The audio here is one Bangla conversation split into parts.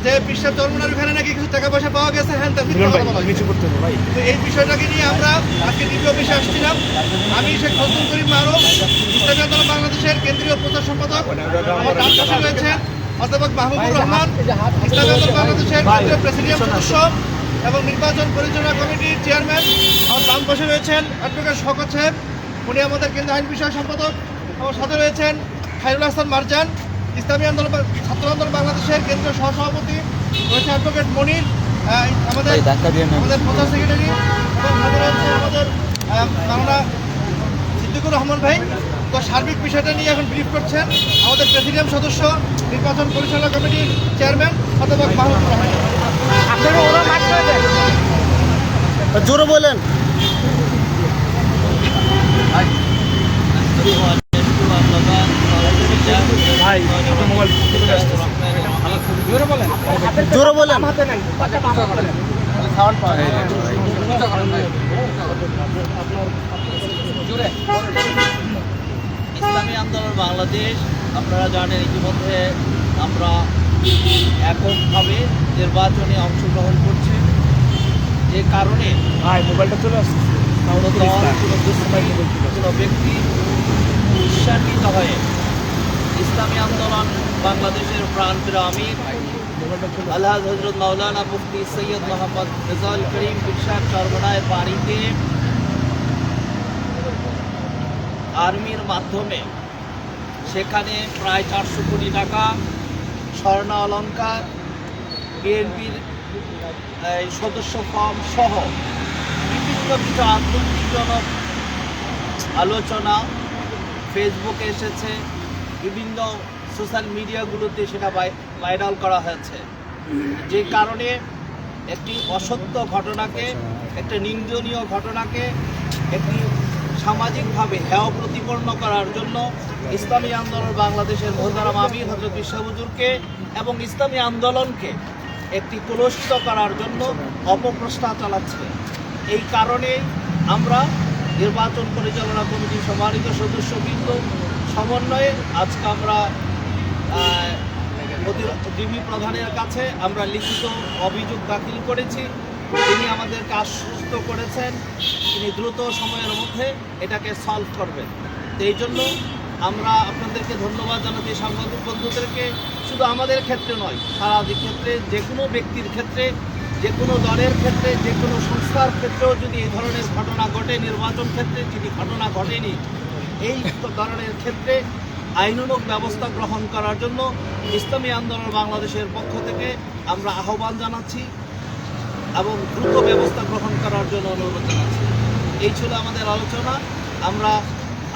যে বিশ্বের চরমনার ওখানে নাকি কিছু টাকা পয়সা পাওয়া গেছে, হ্যাঁ কিছু করতে হবে ভাই। তো এই বিষয়টাকে নিয়ে আমরা আজকে দ্বিতীয় অফিসে আসছিলাম। আমি শেখ ফজলুল করিম মারুফ, ইসলামী আন্দোলন বাংলাদেশের কেন্দ্রীয় প্রচার সম্পাদক। আমার ডান পাশে রয়েছেন অধ্যাপক মাহবুবুর রহমান, ইসলামী আন্দোলন বাংলাদেশের কেন্দ্রীয় প্রেসিডিয়াম সদস্য এবং নির্বাচন পরিচালনা কমিটির চেয়ারম্যান। আমার বাম পাশে রয়েছেন অ্যাডভোকেট শওকত সাহেব, উনি আমাদের কেন্দ্রীয় আইন বিষয় সম্পাদক। আমার সাথে রয়েছেন খায়রুল হাসান মারজান, ইসলামী আন্দোলন ছাত্র আন্দোলন বাংলাদেশের কেন্দ্রীয় সহসভাপতি। রয়েছে অ্যাডভোকেট মনির, আমাদের প্রচার সেক্রেটারি। এবং সাথে রয়েছে আমাদের বাংলা সিদ্দিকুর রহমান ভাই। তো সার্বিক বিষয়টা নিয়ে এখন ব্রিফ করছেন আমাদের প্রেসিডিয়াম সদস্য, নির্বাচন পরিচালনা কমিটির চেয়ারম্যান অধ্যাপক মাহবুবুর রহমান। জোরে বলেন। জোরে বলেন। ইসলামী আন্দোলন বাংলাদেশ, আপনারা জানেন ইতিমধ্যে আমরা এককভাবে নির্বাচনে অংশগ্রহণ করছি। যে কারণে মোবাইলটা চলে আসছে, কোনো দল, কোনো ব্যক্তি উৎসাহিত হয়ে ইসলামী আন্দোলন বাংলাদেশের প্রাণপ্রিয় আমির আল্লাহ হযরত মাওলানা মুফতি সৈয়দ মোহাম্মদ রেজাউল করিম ইরশাদ চরমনায়ের বাড়িতে আর্মির মাধ্যমে সেখানে প্রায় 400 কোটি টাকা স্বর্ণ অলংকার, বিএনপির সদস্য ফর্ম সহ বিভিন্ন কিছু আপত্তিজনক আলোচনা ফেসবুকে এসেছে, বিভিন্ন সোশ্যাল মিডিয়াগুলোতে সেটা ভাইরাল করা হয়েছে। যে কারণে একটি অসত্য ঘটনাকে, একটা নিন্দনীয় ঘটনাকে একটি সামাজিকভাবে হেয় প্রতিপন্ন করার জন্য ইসলামী আন্দোলন বাংলাদেশের মোহতারাম আমির হযরত বিশ্ব হুজুরকে এবং ইসলামী আন্দোলনকে একটি কলুষিত করার জন্য অপপ্রচেষ্টা চালাচ্ছে। এই কারণে আমরা নির্বাচন পরিচালনা কমিটির সম্মানিত সদস্যবৃন্দ সমন্বয়ে আজকে আমরা ডিবি প্রধানের কাছে আমরা লিখিত অভিযোগ দাখিল করেছি। তিনি আমাদেরকে আশ্বস্ত করেছেন তিনি দ্রুত সময়ের মধ্যে এটাকে সলভ করবেন। তো এই জন্য আমরা আপনাদেরকে ধন্যবাদ জানাতে সাংবাদিক বন্ধুদেরকে, শুধু আমাদের ক্ষেত্রে নয়, সারা ক্ষেত্রে, যে কোনো ব্যক্তির ক্ষেত্রে, যে কোনো দলের ক্ষেত্রে, যে কোনো সংস্থার ক্ষেত্রেও যদি এই ধরনের ঘটনা ঘটে, নির্বাচন ক্ষেত্রে যদি ঘটনা ঘটেনি, এই ধরনের ক্ষেত্রে আইনানুগ ব্যবস্থা গ্রহণ করার জন্য ইসলামী আন্দোলন বাংলাদেশের পক্ষ থেকে আমরা আহ্বান জানাচ্ছি এবং দ্রুত ব্যবস্থা গ্রহণ করার জন্য অনুরোধ জানাচ্ছি। এই ছিল আমাদের আলোচনা। আমরা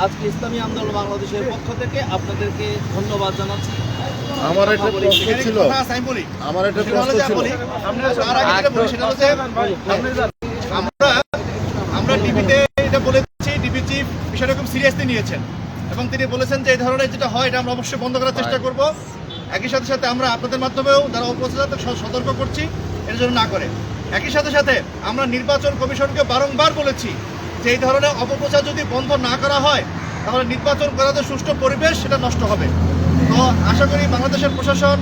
আজকে ইসলামী আন্দোলন বাংলাদেশের পক্ষ থেকে আপনাদেরকে ধন্যবাদ জানাচ্ছি। আমার একটা প্রশ্ন ছিল, আমরা টিভিতে এটা বলেছি, টিভি চিফ বিষয়টা খুব সিরিয়াসলি নিয়েছেন এবং তিনি বলেছেন যে এই ধরনের যেটা হয় এটা আমরা অবশ্যই বন্ধ করার চেষ্টা করব। একই সাথে সাথে আমরা আপনাদের মাধ্যমেও যারা অপপ্রচার সতর্ক করছি এর জন্য না করে। একই সাথে সাথে আমরা নির্বাচন কমিশনকে বারংবার বলেছি যে এই ধরনের অপপ্রচার যদি বন্ধ না করা হয় তাহলে নির্বাচন করার যে সুষ্ঠু পরিবেশ সেটা নষ্ট হবে। তো আশা করি বাংলাদেশের প্রশাসন,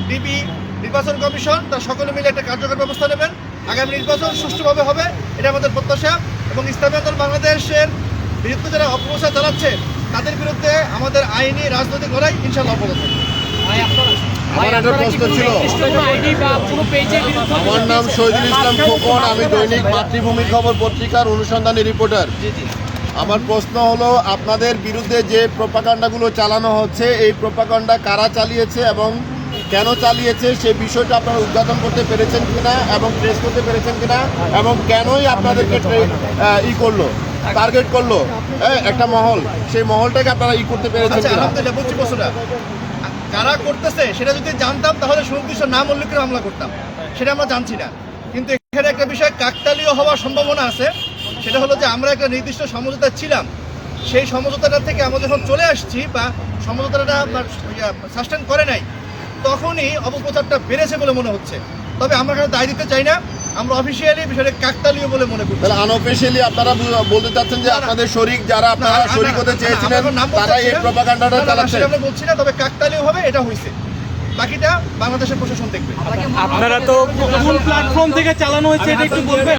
ডিবি, নির্বাচন কমিশন তারা সকলে মিলে একটা কার্যকর ব্যবস্থা নেবেন। আগামী নির্বাচন সুষ্ঠুভাবে হবে, এটা আমাদের প্রত্যাশা। এবং ইসলামী আন্দোলন বাংলাদেশের বিরুদ্ধে যারা অপপ্রচার চালাচ্ছে তাদের বিরুদ্ধে আমাদের আইনি রাজনৈতিক লড়াই ইনশাআল্লাহ অব্যাহত থাকবে। আমার একটা প্রশ্ন ছিল। আমার নাম শহীদুল ইসলাম খোকন, আমি দৈনিক মাতৃভূমি খবর পত্রিকার অনুসন্ধানী রিপোর্টার। আমার প্রশ্ন হলো, আপনাদের বিরুদ্ধে যে প্রোপাগান্ডাগুলো চালানো হচ্ছে, এই প্রোপাগান্ডা কারা চালিয়েছে এবং কেন চালিয়েছে সেই বিষয়টা আপনারা উদ্ঘাটন করতে পেরেছেন কিনা এবং ট্রেস করতে পেরেছেন কিনা, এবং কেনই আপনাদেরকে টার্গেট করলো একটা মহল, সেই মহলটাকে আপনারা করতে পেরেছেন কিনা? কারা করতেছে সেটা যদি জানতাম তাহলে সুনির্দিষ্ট নাম উল্লেখ করে হামলা করতাম, সেটা আমরা জানছি না। কিন্তু এখানে একটা বিষয় কাকতালীয় হওয়ার সম্ভাবনা আছে, সেটা হলো যে আমরা একটা নির্দিষ্ট সমঝোতা ছিলাম, সেই সমঝোতাটা থেকে আমরা যখন চলে আসছি বা সমঝোতাটা সাস্টেন করে নাই, তখনই অপপ্রচারটা বেড়েছে বলে মনে হচ্ছে। তবে আমরা এখানে দায় দিতে চাই না, আমরা অফিসিয়ালি বিষয়টা কাকতালীয় বলে মনে করি। তাহলে আনঅফিশিয়ালি আপনারা বলতে চাচ্ছেন যে আপনাদের শরীক যারা আপনারা শরীক হতে চেয়েছিলেন তারা এই প্রোপাগান্ডাটা চালাচ্ছে? আমরা বলছি না, তবে কাকতালীয় ভাবে এটা হয়েছে। বাকিটা বাংলাদেশের প্রশাসন দেখবে। আপনারা তো কোন প্ল্যাটফর্ম থেকে চালানো হয়েছে এটা একটু বলবেন?